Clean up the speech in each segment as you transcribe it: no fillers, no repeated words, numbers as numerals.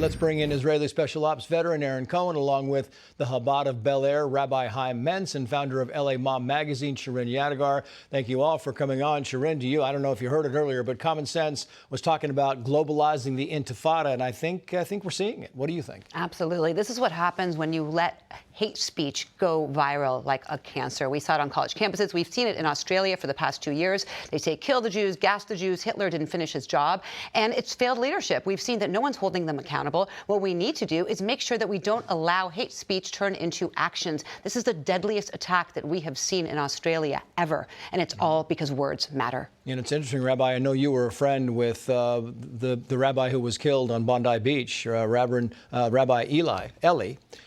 Let's bring in Israeli Special Ops veteran Aaron Cohen, along with the Chabad of Bel Air, Rabbi Chaim Mentz, and founder of LA Mom Magazine, Shirin Yadigar. Thank you all for coming on. Shirin, to you, I don't know if you heard it earlier, but Common Sense was talking about globalizing the Intifada, and I think we're seeing it. What do you think? Absolutely. This is what happens when you let hate speech go viral like a cancer. We saw it on college campuses. We've seen it in Australia for the past 2 years. They say kill the Jews, gas the Jews. Hitler didn't finish his job. And it's failed leadership. We've seen that no one's holding them accountable. What we need to do is make sure that we don't allow hate speech turn into actions. This is the deadliest attack that we have seen in Australia ever. And it's all because words matter. And it's interesting, Rabbi, I know you were a friend with the rabbi who was killed on Bondi Beach, Rabbi Eli,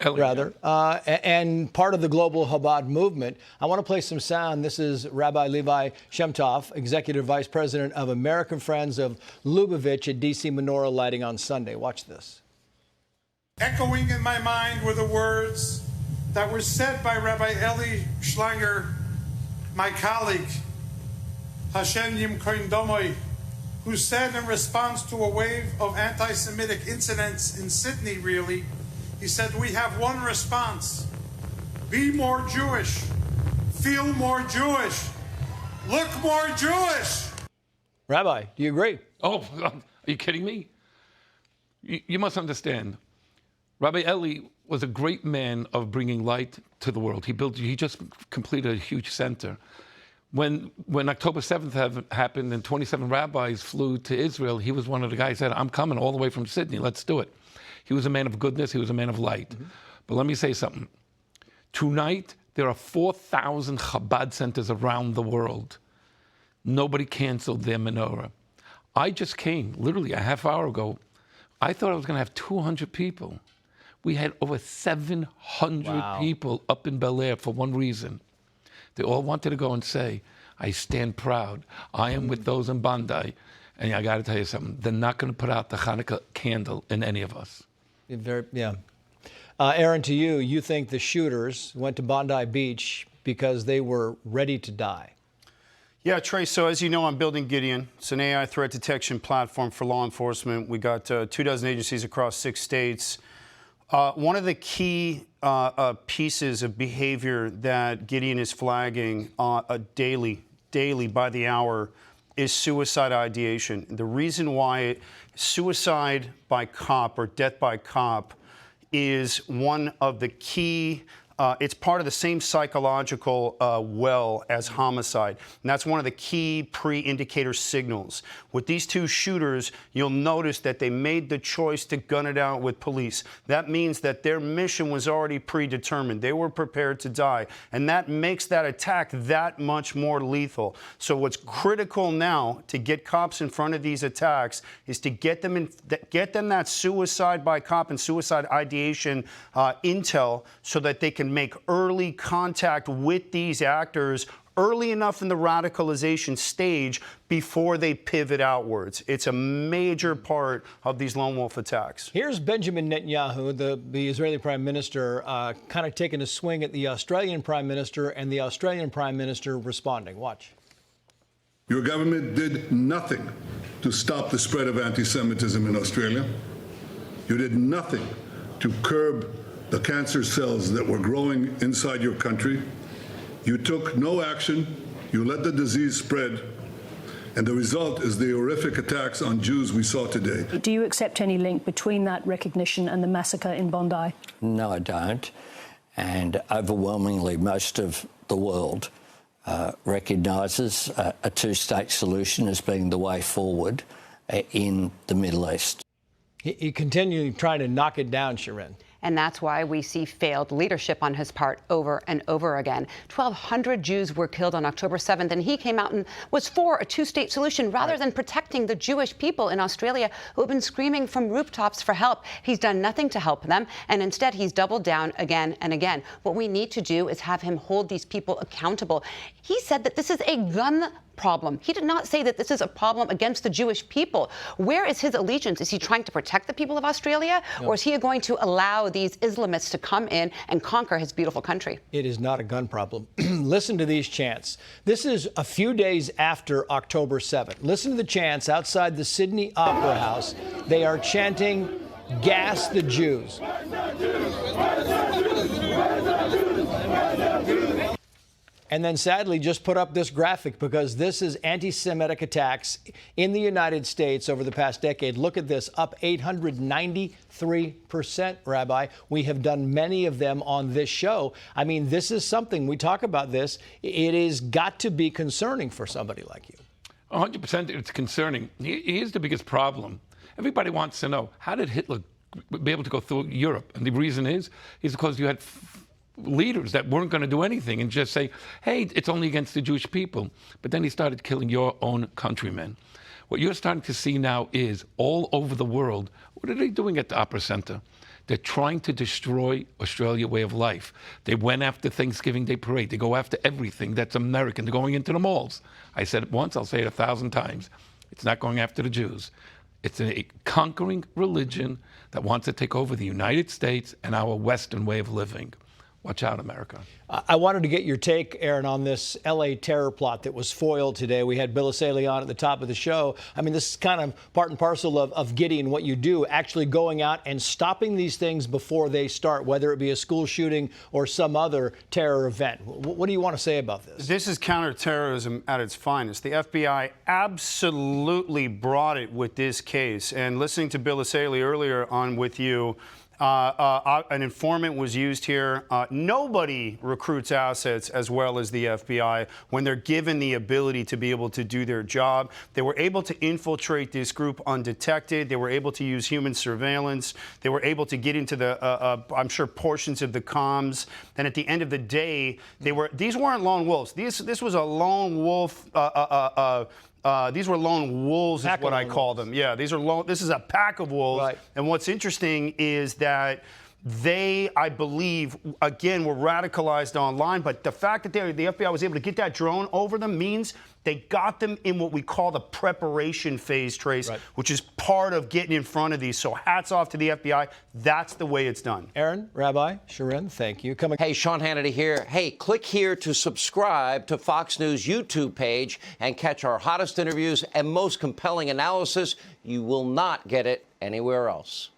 rather, and part of the global Chabad movement. I want to play some sound. This is Rabbi Levi Shemtov, Executive Vice President of American Friends of Lubavitch at D.C. Menorah lighting on Sunday. Watch this. Echoing in my mind were the words that were said by Rabbi Eli Schlanger, my colleague, Hashem Yimkoin Domoy, who said in response to a wave of anti-Semitic incidents in Sydney, really, he said, we have one response: be more Jewish, feel more Jewish, look more Jewish. Rabbi, do you agree? Oh, are you kidding me? You must understand, Rabbi Eli was a great man of bringing light to the world. He just completed a huge center. When October 7th happened and 27 rabbis flew to Israel, he was one of the guys that said, I'm coming all the way from Sydney, let's do it. He was a man of goodness, he was a man of light. Mm-hmm. But let me say something. Tonight, there are 4,000 Chabad centers around the world. Nobody canceled their menorah. I just came, literally a half hour ago. I thought I was going to have 200 people. We had over 700 people up in Bel Air for one reason. They all wanted to go and say, I stand proud. I am with those in Bondi. And I got to tell you something. They're not going to put out the Hanukkah candle in any of us. Aaron, to you, you think the shooters went to Bondi Beach because they were ready to die? Yeah, Trey, so as you know, I'm building Gideon. It's an AI threat detection platform for law enforcement. We got 24 agencies across 6 states. One of the key pieces of behavior that Gideon is flagging daily by the hour is suicide ideation. The reason why suicide by cop or death by cop is one of the key it's part of the same psychological well as homicide. And that's one of the key pre-indicator signals. With these 2 shooters, you'll notice that they made the choice to gun it out with police. That means that their mission was already predetermined. They were prepared to die. And that makes that attack that much more lethal. So what's critical now to get cops in front of these attacks is to get them that suicide by cop and suicide ideation intel so that they can make early contact with these actors early enough in the radicalization stage before they pivot outwards. It's a major part of these lone wolf attacks. Here's Benjamin Netanyahu, the Israeli prime minister, kind of taking a swing at the Australian prime minister, and the Australian prime minister responding. Watch. Your government did nothing to stop the spread of anti-Semitism in Australia. You did nothing to curb the cancer cells that were growing inside your country. You took no action. You let the disease spread. And the result is the horrific attacks on Jews we saw today. Do you accept any link between that recognition and the massacre in Bondi? No, I don't. And overwhelmingly, most of the world recognises a 2-state solution as being the way forward in the Middle East. He continued trying to knock it down, Shirin. And that's why we see failed leadership on his part over and over again. 1,200 Jews were killed on October 7th, and he came out and was for a 2-state solution rather than protecting the Jewish people in Australia who have been screaming from rooftops for help. He's done nothing to help them, and instead he's doubled down again and again. What we need to do is have him hold these people accountable. He said that this is a gun problem. He did not say that this is a problem against the Jewish people. Where is his allegiance? Is he trying to protect the people of Australia? No. Or is he going to allow these Islamists to come in and conquer his beautiful country? It is not a gun problem. Listen to these chants. This is a few days after October 7th. Listen to the chants outside the Sydney Opera House. They are chanting, gas the Jews. And then sadly just put up this graphic because this is anti-Semitic attacks in the United States over the past decade. Look at this, up 893%, Rabbi. We have done many of them on this show. I mean, this is something, we talk about this, it has got to be concerning for somebody like you. 100% it's concerning. Here's the biggest problem. Everybody wants to know, how did Hitler be able to go through Europe? And the reason is because you had leaders that weren't going to do anything and just say, hey, it's only against the Jewish people. But then he started killing your own countrymen. What you're starting to see now is all over the world, what are they doing at the Opera Center? They're trying to destroy Australia way of life. They went after Thanksgiving Day Parade. They go after everything that's American. They're going into the malls. I said it once, I'll say it 1,000 times. It's not going after the Jews. It's a conquering religion that wants to take over the United States and our Western way of living. Watch out, America. I wanted to get your take, Aaron, on this L.A. terror plot that was foiled today. We had Bill Essayli on at the top of the show. I mean, this is kind of part and parcel of Gideon, what you do, actually going out and stopping these things before they start, whether it be a school shooting or some other terror event. What do you want to say about this? This is counterterrorism at its finest. The FBI absolutely brought it with this case. And listening to Bill Essayli earlier on with you, an informant was used here. Nobody recruits assets as well as the FBI when they're given the ability to be able to do their job. They were able to infiltrate this group undetected. They were able to use human surveillance. They were able to get into the, I'm sure, portions of the comms. And at the end of the day, these weren't lone wolves. This was a lone wolf. These were lone wolves, is what I call them. Yeah, this is a pack of wolves. Right. And what's interesting is that they, I believe, again, were radicalized online. But the fact that the FBI was able to get that drone over them means they got them in what we call the preparation phase, Trace, right, which is part of getting in front of these. So hats off to the FBI. That's the way it's done. Aaron, Rabbi, Sharon, thank you. Hey, Sean Hannity here. Hey, click here to subscribe to Fox News YouTube page and catch our hottest interviews and most compelling analysis. You will not get it anywhere else.